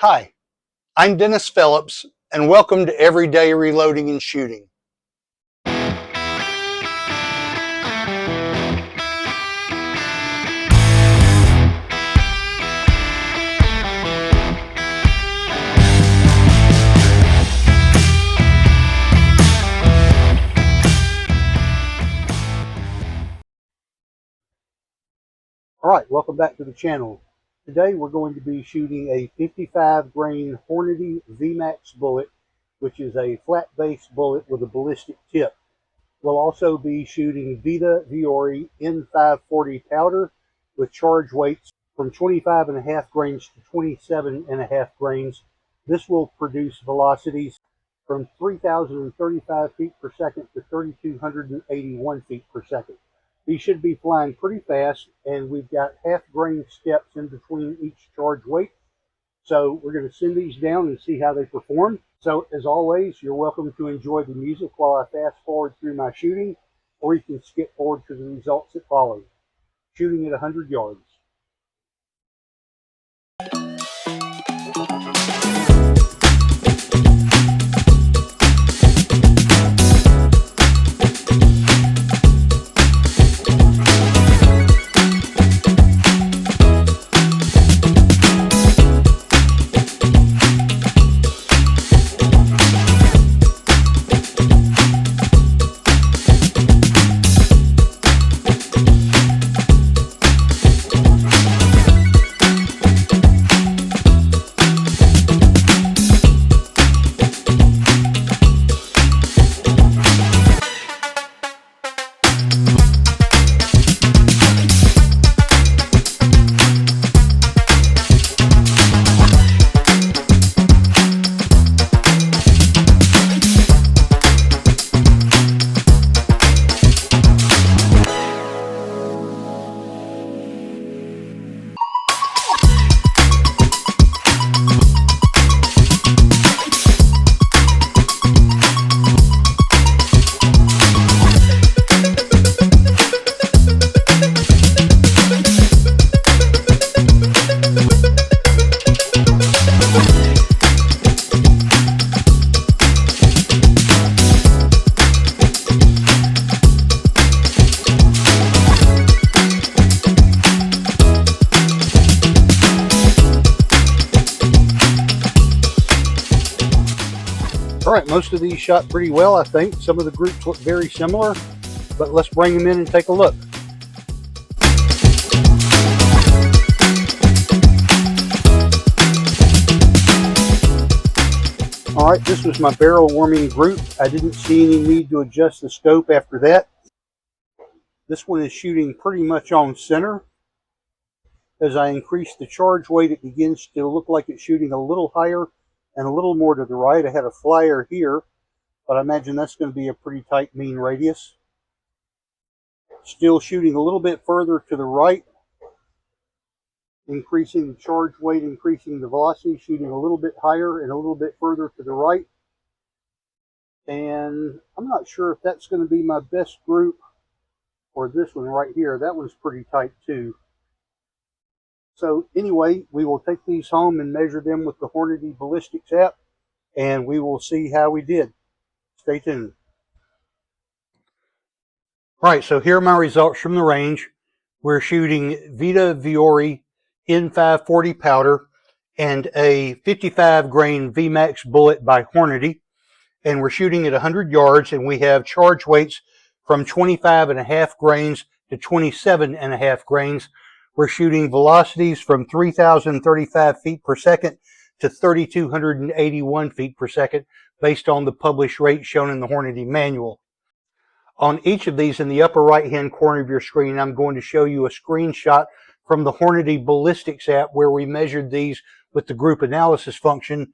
Hi, I'm Dennis Phillips, and welcome to Everyday Reloading and Shooting. Alright, welcome back to the channel. Today we're going to be shooting a 55 grain Hornady VMAX bullet, which is a flat base bullet with a ballistic tip. We'll also be shooting Tikka T3X N540 powder with charge weights from 25.5 grains to 27.5 grains. This will produce velocities from 3,035 feet per second to 3,281 feet per second. These should be flying pretty fast, and we've got half grain steps in between each charge weight. So we're going to send these down and see how they perform. So as always, you're welcome to enjoy the music while I fast forward through my shooting, or you can skip forward to the results that follow. Shooting at 100 yards. Alright, most of these shot pretty well, I think. Some of the groups look very similar, but let's bring them in and take a look. Alright, this was my barrel warming group. I didn't see any need to adjust the scope after that. This one is shooting pretty much on center. As I increase the charge weight, it begins to look like it's shooting a little higher and a little more to the right. I had a flyer here, but I imagine that's going to be a pretty tight mean radius. Still shooting a little bit further to the right, increasing the charge weight, increasing the velocity, shooting a little bit higher and a little bit further to the right. And I'm not sure if that's going to be my best group or this one right here. That one's pretty tight too. So anyway, we will take these home and measure them with the Hornady Ballistics app, and we will see how we did. Stay tuned. All right, so here are my results from the range. We're shooting Tikka T3X N540 powder and a 55 grain VMAX bullet by Hornady, and we're shooting at 100 yards, and we have charge weights from 25.5 grains to 27.5 grains. We're shooting velocities from 3,035 feet per second to 3,281 feet per second based on the published rate shown in the Hornady manual. On each of these, in the upper right-hand corner of your screen, I'm going to show you a screenshot from the Hornady Ballistics app where we measured these with the group analysis function.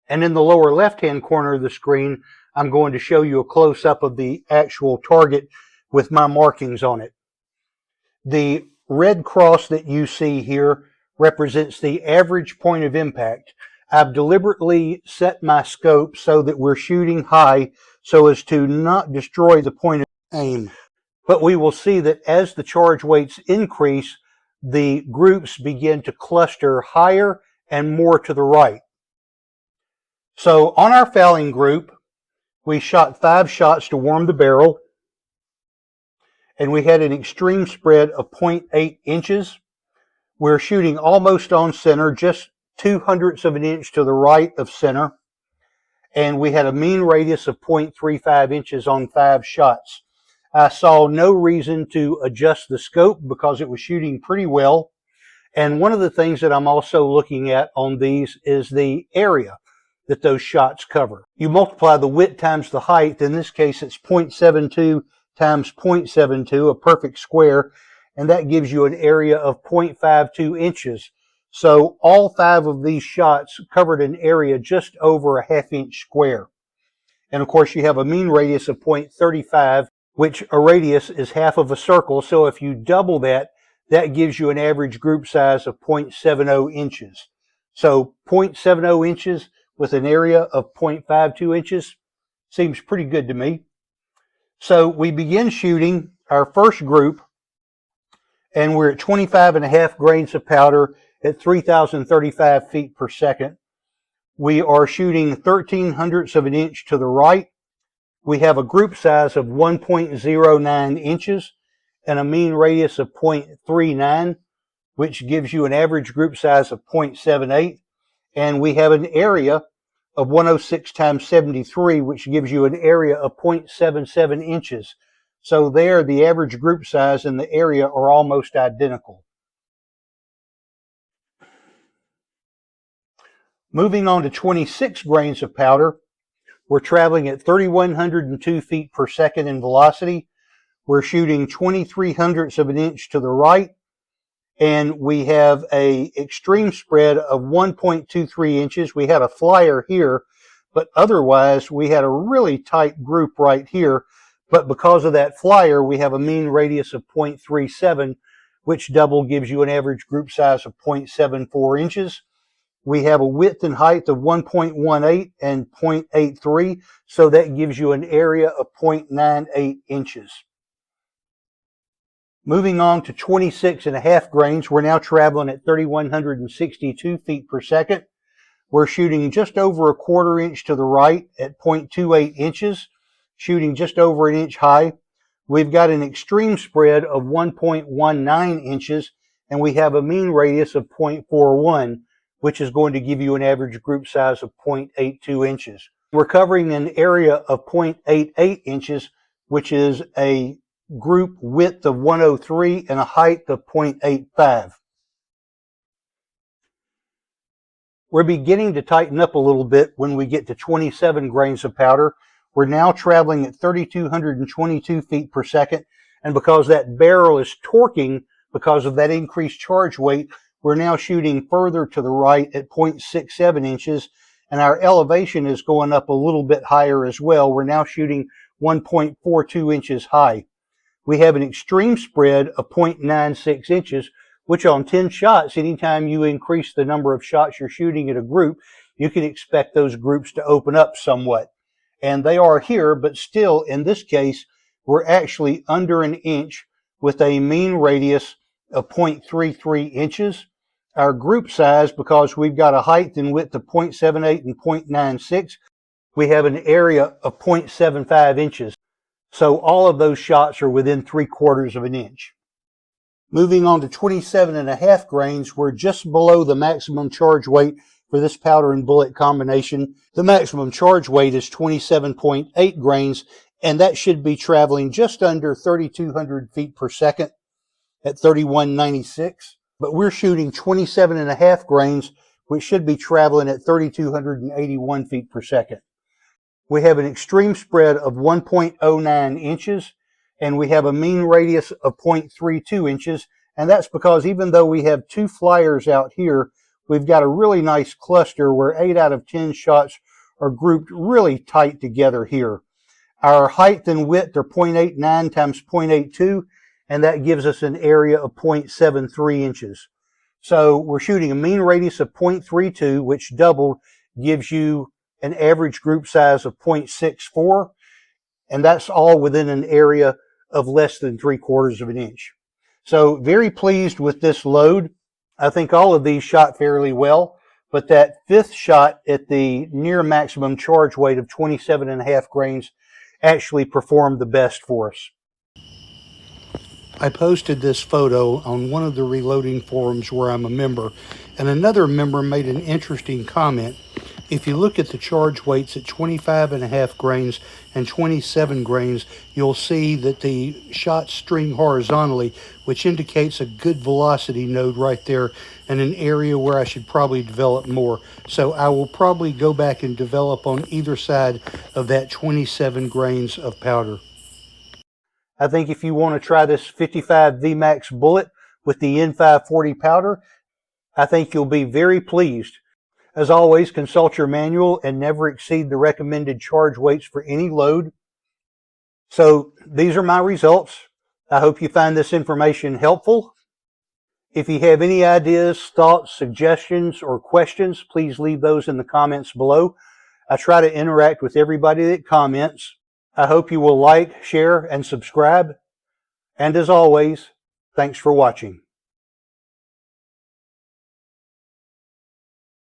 And in the lower left-hand corner of the screen, I'm going to show you a close-up of the actual target with my markings on it. The red cross that you see here represents the average point of impact. I've deliberately set my scope so that we're shooting high so as to not destroy the point of aim. But we will see that as the charge weights increase, the groups begin to cluster higher and more to the right. So on our fouling group, we shot 5 shots to warm the barrel, and we had an extreme spread of 0.8 inches. We're shooting almost on center, just 0.02 of an inch to the right of center, and we had a mean radius of 0.35 inches on 5 shots. I saw no reason to adjust the scope because it was shooting pretty well. And one of the things that I'm also looking at on these is the area that those shots cover. You multiply the width times the height. In this case, it's 0.72 times 0.72, a perfect square, and that gives you an area of 0.52 inches. So all 5 of these shots covered an area just over a ½ inch square. And of course, you have a mean radius of 0.35, which a radius is half of a circle. So if you double that, that gives you an average group size of 0.70 inches. So 0.70 inches with an area of 0.52 inches seems pretty good to me. So we begin shooting our first group, and we're at 25.5 grains of powder at 3,035 feet per second. We are shooting 0.13 of an inch to the right. We have a group size of 1.09 inches and a mean radius of 0.39, which gives you an average group size of 0.78. And we have an area of 106 times 73, which gives you an area of 0.77 inches. So there, the average group size and the area are almost identical. Moving on to 26 grains of powder, we're traveling at 3,102 feet per second in velocity. We're shooting 0.23 of an inch to the right, and we have a extreme spread of 1.23 inches. We had a flyer here, but otherwise we had a really tight group right here. But because of that flyer, we have a mean radius of 0.37, which double gives you an average group size of 0.74 inches. We have a width and height of 1.18 and 0.83, so that gives you an area of 0.98 inches. Moving on to 26.5 grains, we're now traveling at 3,162 feet per second. We're shooting just over a 1/4 inch to the right at 0.28 inches, shooting just over an inch high. We've got an extreme spread of 1.19 inches, and we have a mean radius of 0.41, which is going to give you an average group size of 0.82 inches. We're covering an area of 0.88 inches, which is a group width of 103 and a height of 0.85. We're beginning to tighten up a little bit when we get to 27 grains of powder. We're now traveling at 3,222 feet per second, and because that barrel is torquing because of that increased charge weight, we're now shooting further to the right at 0.67 inches, and our elevation is going up a little bit higher as well. We're now shooting 1.42 inches high. We have an extreme spread of 0.96 inches, which on 10 shots, anytime you increase the number of shots you're shooting at a group, you can expect those groups to open up somewhat. And they are here, but still, in this case, we're actually under an inch with a mean radius of 0.33 inches. Our group size, because we've got a height and width of 0.78 and 0.96, we have an area of 0.75 inches. So all of those shots are within 3/4 of an inch. Moving on to 27.5 grains, we're just below the maximum charge weight for this powder and bullet combination. The maximum charge weight is 27.8 grains, and that should be traveling just under 3,200 feet per second at 3,196. But we're shooting 27.5 grains, which should be traveling at 3,281 feet per second. We have an extreme spread of 1.09 inches, and we have a mean radius of 0.32 inches. And that's because even though we have 2 flyers out here, we've got a really nice cluster where 8 out of 10 shots are grouped really tight together here. Our height and width are 0.89 times 0.82, and that gives us an area of 0.73 inches. So we're shooting a mean radius of 0.32, which doubled gives you an average group size of 0.64, and that's all within an area of less than 3/4 of an inch. So very pleased with this load. I think all of these shot fairly well. but that fifth shot at the near maximum charge weight of 27.5 grains actually performed the best for us. I posted this photo on one of the reloading forums where I'm a member, and another member made an interesting comment. If you look at the charge weights at 25.5 grains and 27 grains, you'll see that the shots string horizontally, which indicates a good velocity node right there and an area where I should probably develop more. So I will probably go back and develop on either side of that 27 grains of powder. I think if you want to try this 55VMAX bullet with the N540 powder, I think you'll be very pleased. As always, consult your manual and never exceed the recommended charge weights for any load. So these are my results. I hope you find this information helpful. If you have any ideas, thoughts, suggestions, or questions, please leave those in the comments below. I try to interact with everybody that comments. I hope you will like, share, and subscribe. And as always, thanks for watching.